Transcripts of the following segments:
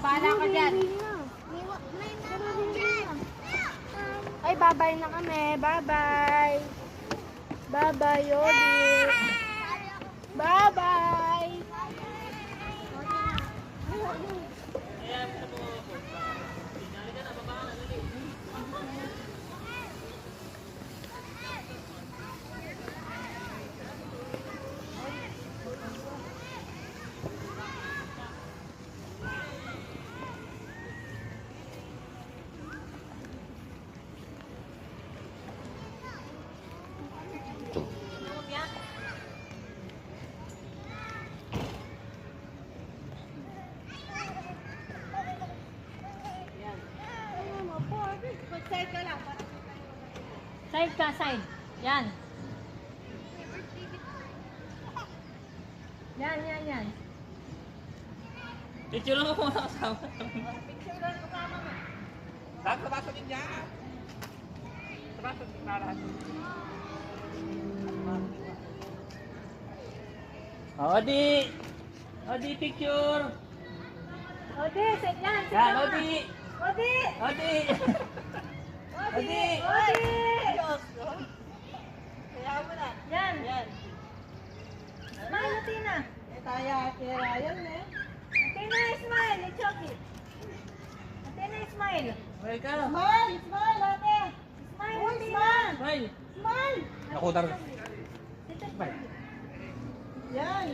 bahala ka dyan. Ay, bye-bye na kami. Bye-bye. Bye-bye, Yodi. Bye-bye. Side ka lang. Side ka, side. Yan. Yan. Picture lang ako mga kasama. Picture lang kasama mo. Sa din niya. Sa baso din para. Odi! Odi, picture! Odi, sit yan. Yan, Odi! Odi! Odi! Odi! Odi! Kaya mo na. Yan. Yan. Smile, Athena. Kaya kaya yan eh. Athena, smile. It's okay. Athena, smile. Welcome! Smile! Smile ate! Smile, Uy, Athena. smile! Smile! Smile! Ako dar. Smile. Yan!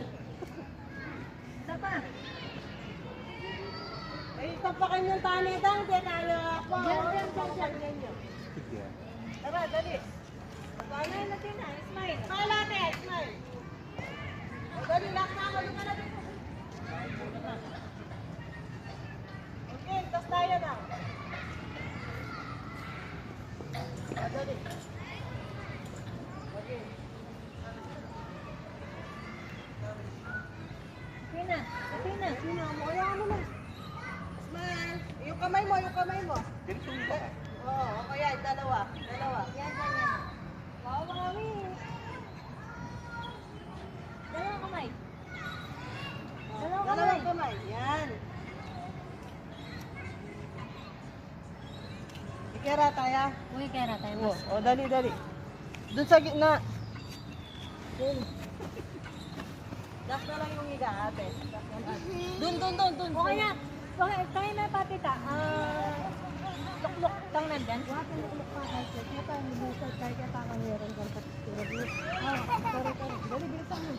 Isa pa. Ay, tapakan yung tanitang. Tinalo ako. Diyan. Tara, dali. Smile, Athena. Smile. Smile ate! Smile! O, dali, lock na ako. Luka na dito. Okay, tas tayo na. O, dali. Okay. Athena. Athena. Sino mo? Ayaw mo na. Smile! Yung kamay mo, yung kamay mo. Oo, okay yan. Dalawa. Yan. Wow, mami. Dalawang kamay. Dalawang kamay. Yan. Ikera tayo. Uy, kaya na tayo. O, dali. Doon sa gitna. Doon. Last na lang yung higa, ate. Doon. Okay na. Okay, tayo na patita. Lukluk kang nandyan. Lukluk pa kahit kaya tayo, hindi sa kaya tayo meron kang patitira. Sorry. Dali, bilisan mo.